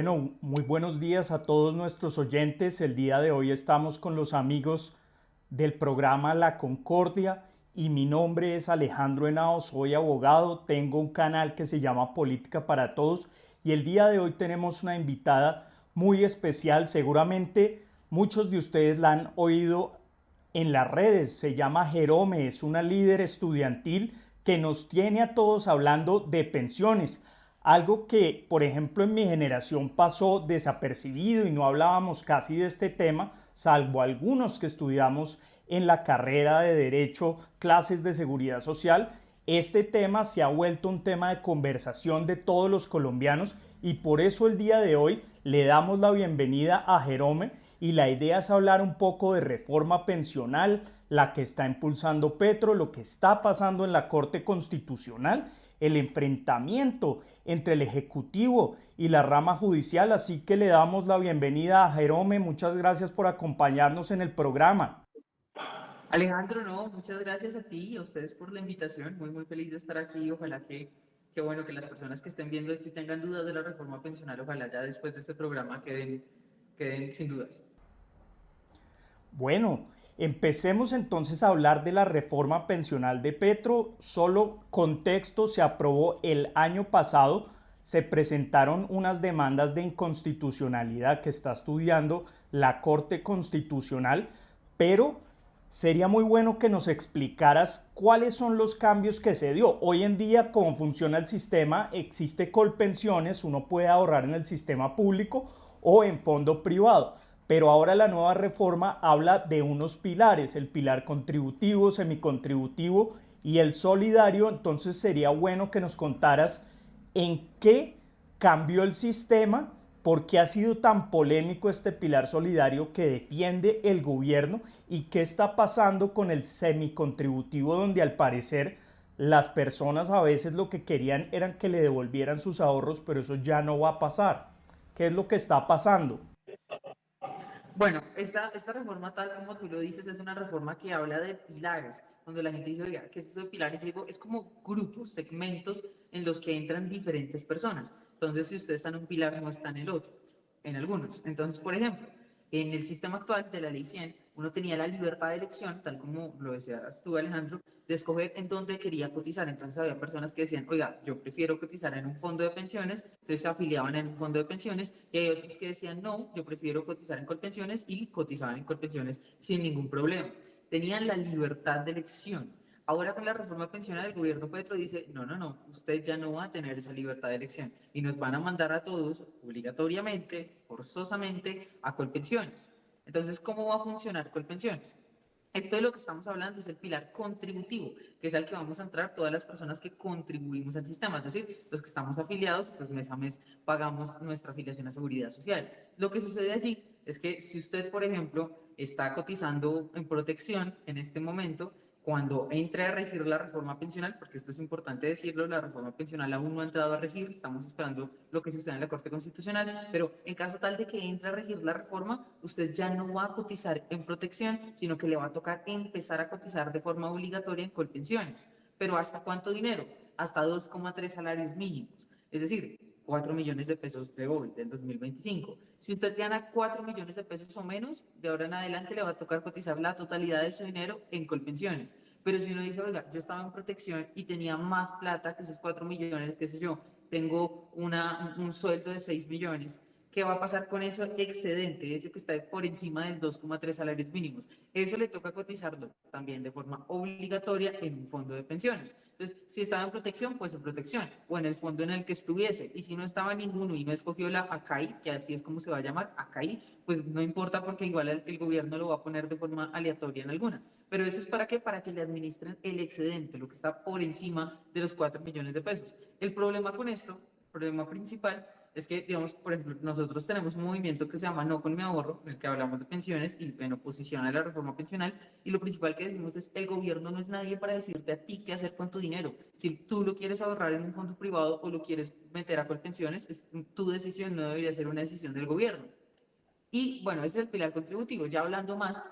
Bueno, muy buenos días a todos nuestros oyentes. El día de hoy estamos con los amigos del programa La Concordia y mi nombre es Alejandro Henao, soy abogado, tengo un canal que se llama Política para Todos y el día de hoy tenemos una invitada muy especial. Seguramente muchos de ustedes la han oído en las redes. Se llama Jerome, es una líder estudiantil que nos tiene a todos hablando de pensiones. Algo que, por ejemplo, en mi generación pasó desapercibido y no hablábamos casi de este tema, salvo algunos que estudiamos en la carrera de Derecho, clases de Seguridad Social. Este tema se ha vuelto un tema de conversación de todos los colombianos y por eso el día de hoy le damos la bienvenida a Jerome y la idea es hablar un poco de reforma pensional, la que está impulsando Petro, lo que está pasando en la Corte Constitucional, el enfrentamiento entre el Ejecutivo y la rama judicial. Así que le damos la bienvenida a Jerome. Muchas gracias por acompañarnos en el programa. Alejandro, no, muchas gracias a ti y a ustedes por la invitación. Muy feliz de estar aquí. Ojalá que bueno, que las personas que estén viendo esto y tengan dudas de la reforma pensional, ojalá ya después de este programa queden sin dudas. Bueno, empecemos entonces a hablar de la reforma pensional de Petro. Solo contexto, se aprobó el año pasado, se presentaron unas demandas de inconstitucionalidad que está estudiando la Corte Constitucional, pero sería muy bueno que nos explicaras cuáles son los cambios que se dio. Hoy en día, cómo funciona el sistema, existe Colpensiones, uno puede ahorrar en el sistema público o en fondo privado. Pero ahora la nueva reforma habla de unos pilares, el pilar contributivo, semicontributivo y el solidario. Entonces sería bueno que nos contaras en qué cambió el sistema, por qué ha sido tan polémico este pilar solidario que defiende el gobierno y qué está pasando con el semicontributivo, donde al parecer las personas a veces lo que querían eran que le devolvieran sus ahorros, pero eso ya no va a pasar. ¿Qué es lo que está pasando? Bueno, esta reforma, tal como tú lo dices, es una reforma que habla de pilares, donde la gente dice, oiga, ¿qué es eso de pilares? Yo digo, es como grupos, segmentos en los que entran diferentes personas. Entonces, si usted está en un pilar, no está en el otro, en algunos. Entonces, por ejemplo, en el sistema actual de la Ley 100, uno tenía la libertad de elección, tal como lo decías tú, Alejandro, de escoger en dónde quería cotizar. Entonces había personas que decían, oiga, yo prefiero cotizar en un fondo de pensiones, entonces se afiliaban en un fondo de pensiones, y hay otros que decían, no, yo prefiero cotizar en Colpensiones y cotizaban en Colpensiones sin ningún problema. Tenían la libertad de elección. Ahora con la reforma pensional el gobierno Petro dice, no, usted ya no va a tener esa libertad de elección y nos van a mandar a todos obligatoriamente, forzosamente, a Colpensiones. Entonces, ¿cómo va a funcionar Colpensiones? Esto de lo que estamos hablando es el pilar contributivo, que es al que vamos a entrar todas las personas que contribuimos al sistema, es decir, los que estamos afiliados, pues mes a mes pagamos nuestra afiliación a seguridad social. Lo que sucede allí es que si usted, por ejemplo, está cotizando en protección en este momento, cuando entre a regir la reforma pensional, porque esto es importante decirlo, la reforma pensional aún no ha entrado a regir, estamos esperando lo que suceda en la Corte Constitucional, pero en caso tal de que entre a regir la reforma, usted ya no va a cotizar en protección, sino que le va a tocar empezar a cotizar de forma obligatoria en Colpensiones. ¿Pero hasta cuánto dinero? Hasta 2,3 salarios mínimos. Es decir, 4 millones de pesos de hoy, del 2025. Si usted gana 4 millones de pesos o menos, de ahora en adelante le va a tocar cotizar la totalidad de su dinero en Colpensiones. Pero si uno dice, oiga, yo estaba en protección y tenía más plata que esos 4 millones, qué sé yo, tengo un sueldo de 6 millones, ¿qué va a pasar con eso excedente, ese que está por encima del 2,3 salarios mínimos? Eso le toca cotizarlo también de forma obligatoria en un fondo de pensiones. Entonces, si estaba en protección, pues en protección, o en el fondo en el que estuviese. Y si no estaba ninguno y no escogió la ACAI, que así es como se va a llamar, ACAI, pues no importa porque igual el gobierno lo va a poner de forma aleatoria en alguna. Pero eso es para qué? Para que le administren el excedente, lo que está por encima de los 4 millones de pesos. El problema con esto, el problema principal, es que, digamos, por ejemplo, nosotros tenemos un movimiento que se llama No con mi ahorro, en el que hablamos de pensiones y en oposición a la reforma pensional, y lo principal que decimos es, el gobierno no es nadie para decirte a ti qué hacer con tu dinero. Si tú lo quieres ahorrar en un fondo privado o lo quieres meter a Colpensiones, es tu decisión, no debería ser una decisión del gobierno. Y bueno, ese es el pilar contributivo. Ya hablando más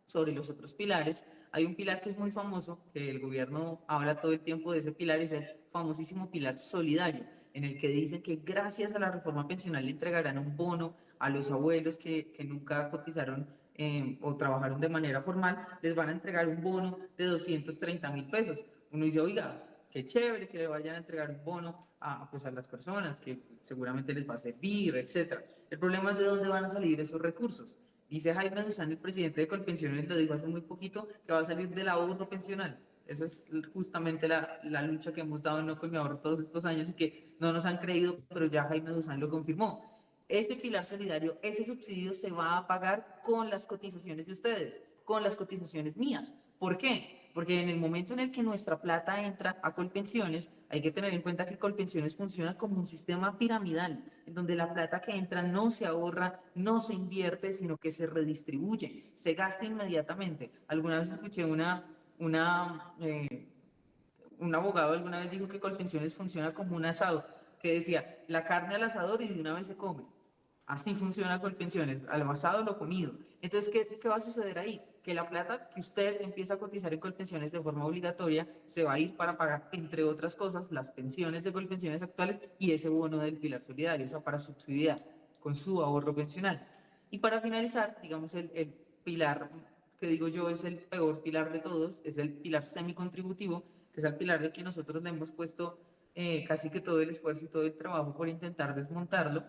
sobre los otros pilares, hay un pilar que es muy famoso, que el gobierno habla todo el tiempo de ese pilar, es el famosísimo pilar solidario. en el que dicen que gracias a la reforma pensional le entregarán un bono a los abuelos que nunca cotizaron o trabajaron de manera formal, les van a entregar un bono de 230.000 pesos. Uno dice, oiga, qué chévere que le vayan a entregar un bono pues a las personas, que seguramente les va a servir, etc. El problema es de dónde van a salir esos recursos. Dice Jaime Duzán, el presidente de Colpensiones, lo dijo hace muy poquito, que va a salir del ahorro pensional. Eso es justamente la lucha que hemos dado en No Con Mi Ahorro todos estos años y que no nos han creído, pero ya Jaime Duzán lo confirmó. Este pilar solidario, ese subsidio se va a pagar con las cotizaciones de ustedes, con las cotizaciones mías. ¿Por qué? Porque en el momento en el que nuestra plata entra a Colpensiones, hay que tener en cuenta que Colpensiones funciona como un sistema piramidal, en donde la plata que entra no se ahorra, no se invierte, sino que se redistribuye, se gasta inmediatamente. Alguna vez escuché un abogado alguna vez dijo que Colpensiones funciona como un asado, que decía, la carne al asador y de una vez se come. Así funciona Colpensiones, al asado lo comido. Entonces, ¿qué va a suceder ahí? Que la plata que usted empieza a cotizar en Colpensiones de forma obligatoria se va a ir para pagar, entre otras cosas, las pensiones de Colpensiones actuales y ese bono del pilar solidario, o sea, para subsidiar con su ahorro pensional. Y para finalizar, digamos, el pilar que digo yo es el peor pilar de todos, es el pilar semicontributivo, que es el pilar del que nosotros le hemos puesto casi que todo el esfuerzo y todo el trabajo por intentar desmontarlo.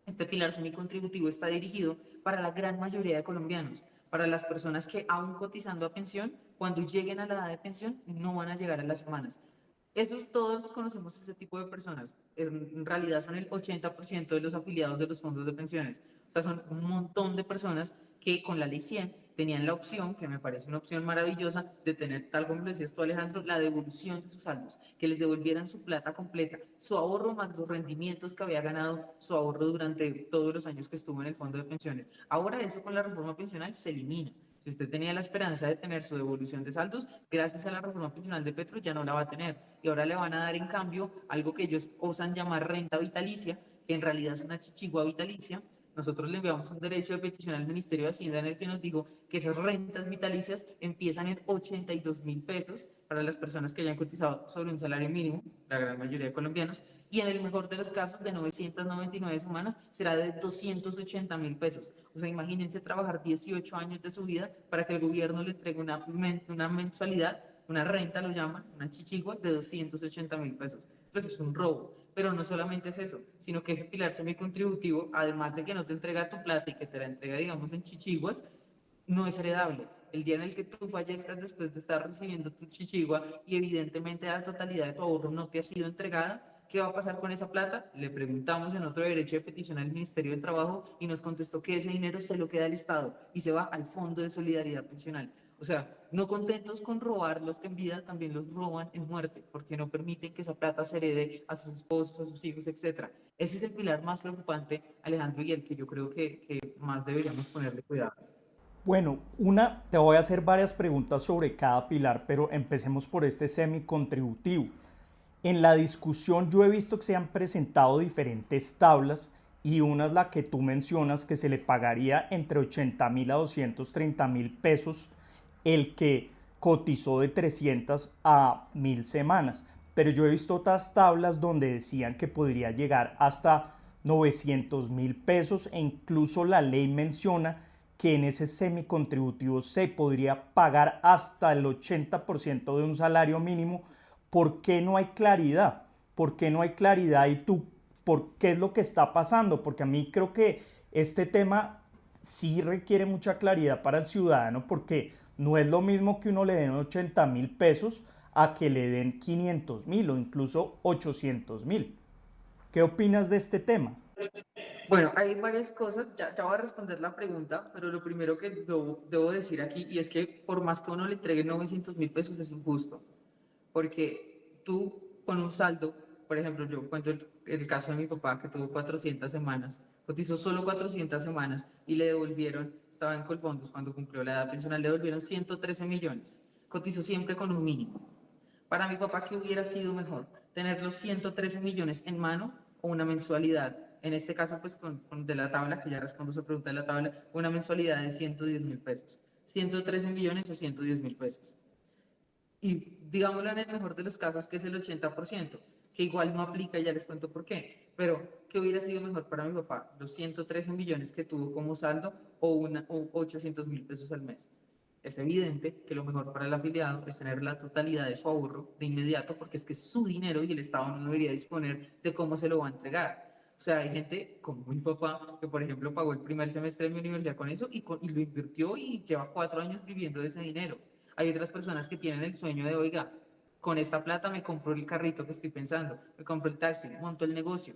Este pilar semicontributivo está dirigido para la gran mayoría de colombianos, para las personas que aún cotizando a pensión, cuando lleguen a la edad de pensión, no van a llegar a las semanas. Esos, todos conocemos ese tipo de personas. En realidad son el 80% de los afiliados de los fondos de pensiones. O sea, son un montón de personas que con la ley 100 tenían la opción, que me parece una opción maravillosa, de tener, tal como lo decías tú, Alejandro, la devolución de sus saldos, que les devolvieran su plata completa, su ahorro más los rendimientos que había ganado su ahorro durante todos los años que estuvo en el fondo de pensiones. Ahora eso con la reforma pensional se elimina. Si usted tenía la esperanza de tener su devolución de saldos, gracias a la reforma pensional de Petro ya no la va a tener. Y ahora le van a dar en cambio algo que ellos osan llamar renta vitalicia, que en realidad es una chichigua vitalicia. Nosotros le enviamos un derecho de petición al Ministerio de Hacienda en el que nos dijo que esas rentas vitalicias empiezan en 82.000 pesos para las personas que hayan cotizado sobre un salario mínimo, la gran mayoría de colombianos, y en el mejor de los casos de 999 semanas será de 280.000 pesos. O sea, imagínense trabajar 18 años de su vida para que el gobierno le entregue una mensualidad, una renta lo llaman, una chichigua de 280.000 pesos. Pues es un robo. Pero no solamente es eso, sino que ese pilar semicontributivo, además de que no te entrega tu plata y que te la entrega, digamos, en chichiguas, no es heredable. El día en el que tú fallezcas después de estar recibiendo tu chichigua y evidentemente la totalidad de tu ahorro no te ha sido entregada, ¿qué va a pasar con esa plata? Le preguntamos en otro derecho de petición al Ministerio del Trabajo y nos contestó que ese dinero se lo queda al Estado y se va al Fondo de Solidaridad Pensional. O sea, no contentos con robar los que en vida, también los roban en muerte, porque no permiten que esa plata se herede a sus esposos, a sus hijos, etc. Ese es el pilar más preocupante, Alejandro, y el que yo creo que más deberíamos ponerle cuidado. Bueno, te voy a hacer varias preguntas sobre cada pilar, pero empecemos por este semicontributivo. En la discusión yo he visto que se han presentado diferentes tablas y una es la que tú mencionas, que se le pagaría entre 80.000 a 230.000 pesos el que cotizó de 300 a 1000 semanas. Pero yo he visto otras tablas donde decían que podría llegar hasta 900.000 pesos e incluso la ley menciona que en ese semicontributivo se podría pagar hasta el 80% de un salario mínimo. ¿Por qué no hay claridad? ¿Por qué no hay claridad? ¿Y tú por qué es lo que está pasando? Porque a mí creo que este tema sí requiere mucha claridad para el ciudadano, porque no es lo mismo que uno le den 80.000 pesos a que le den 500.000 o incluso 800.000. ¿Qué opinas de este tema? Bueno, hay varias cosas, ya voy a responder la pregunta, pero lo primero que debo decir aquí, y es que por más que uno le entregue 900.000 pesos es injusto, porque tú con un saldo, por ejemplo, yo cuento el caso de mi papá que tuvo 400 semanas, cotizó solo 400 semanas y le devolvieron, estaba en Colfondos cuando cumplió la edad pensional, le devolvieron 113 millones, cotizó siempre con un mínimo. Para mi papá, ¿qué hubiera sido mejor? ¿Tener los 113 millones en mano o una mensualidad? En este caso, pues de la tabla, que ya respondo su pregunta de la tabla, una mensualidad de 110.000 pesos. 113 millones o 110.000 pesos. Y digámoslo en el mejor de los casos, que es el 80%. que igual no aplica y ya les cuento por qué. Pero, ¿qué hubiera sido mejor para mi papá? ¿Los 113 millones que tuvo como saldo o 800 mil pesos al mes? Es evidente que lo mejor para el afiliado es tener la totalidad de su ahorro de inmediato, porque es que es su dinero y el Estado no debería disponer de cómo se lo va a entregar. O sea, hay gente como mi papá que, por ejemplo, pagó el primer semestre de mi universidad con eso y lo invirtió y lleva 4 años viviendo de ese dinero. Hay otras personas que tienen el sueño de, oiga, con esta plata me compro el carrito que estoy pensando, me compro el taxi, monto el negocio.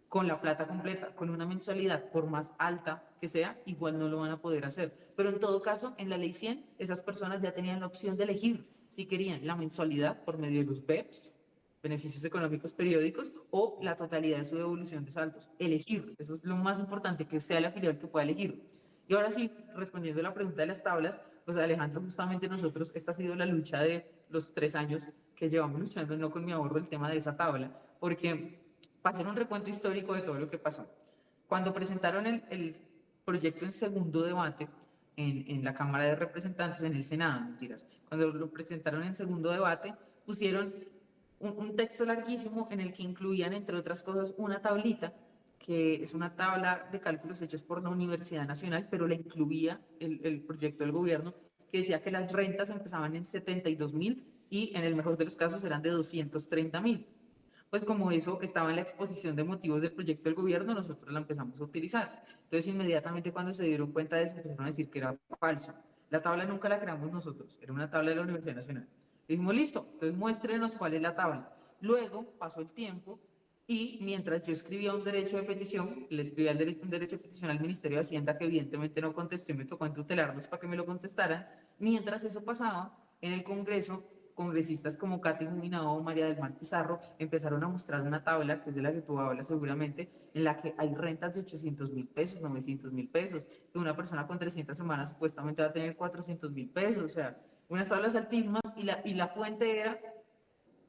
Con la plata completa, con una mensualidad, por más alta que sea, igual no lo van a poder hacer. Pero en todo caso, en la ley 100, esas personas ya tenían la opción de elegir si querían la mensualidad por medio de los BEPS, beneficios económicos periódicos, o la totalidad de su devolución de saldos. Elegir, eso es lo más importante, que sea el afiliado el que pueda elegir. Y ahora sí, respondiendo a la pregunta de las tablas, pues Alejandro, justamente nosotros, esta ha sido la lucha de los 3 años que llevamos luchando, no con mi ahorro, el tema de esa tabla, porque para hacer un recuento histórico de todo lo que pasó. Cuando presentaron el proyecto en segundo debate en la Cámara de Representantes, en el Senado, mentiras, cuando lo presentaron en segundo debate, pusieron un texto larguísimo en el que incluían, entre otras cosas, una tablita, que es una tabla de cálculos hechos por la Universidad Nacional, pero la incluía el proyecto del gobierno, que decía que las rentas empezaban en 72.000 y en el mejor de los casos eran de 230.000. Pues como eso estaba en la exposición de motivos del proyecto del gobierno, nosotros la empezamos a utilizar. Entonces, inmediatamente cuando se dieron cuenta de eso, empezaron a decir que era falso. La tabla nunca la creamos nosotros, era una tabla de la Universidad Nacional. Dijimos, listo, entonces muéstrenos cuál es la tabla. Luego pasó el tiempo y mientras yo escribía un derecho de petición, le escribía un derecho de petición al Ministerio de Hacienda, que evidentemente no contestó y me tocó tutelarlos para que me lo contestaran. Mientras eso pasaba, en el Congreso, congresistas como Katy Juminado o María del Mar Pizarro empezaron a mostrar una tabla, que es de la que tú hablas seguramente, en la que hay rentas de 800.000 pesos, 900.000 pesos, que una persona con 300 semanas supuestamente va a tener 400.000 pesos, o sea, unas tablas altísimas y la fuente era,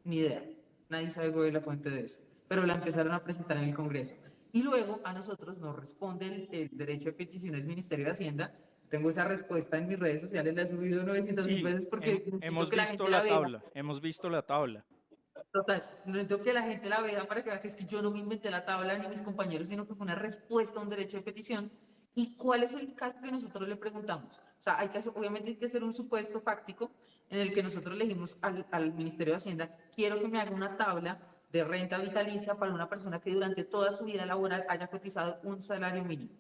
ni idea, nadie sabe cuál es la fuente de eso, pero la empezaron a presentar en el Congreso. Y luego a nosotros nos responde el derecho de petición del Ministerio de Hacienda. Tengo esa respuesta en mis redes sociales, la he subido 900.000 Sí, veces porque necesito hemos que la visto gente la la vea. tabla, hemos visto la tabla. Total, necesito que la gente la vea para que vea que es que yo no me inventé la tabla ni mis compañeros, sino que fue una respuesta a un derecho de petición. ¿Y cuál es el caso que nosotros le preguntamos? O sea, obviamente hay que hacer un supuesto fáctico en el que nosotros le dijimos al Ministerio de Hacienda, quiero que me haga una tabla de renta vitalicia para una persona que durante toda su vida laboral haya cotizado un salario mínimo.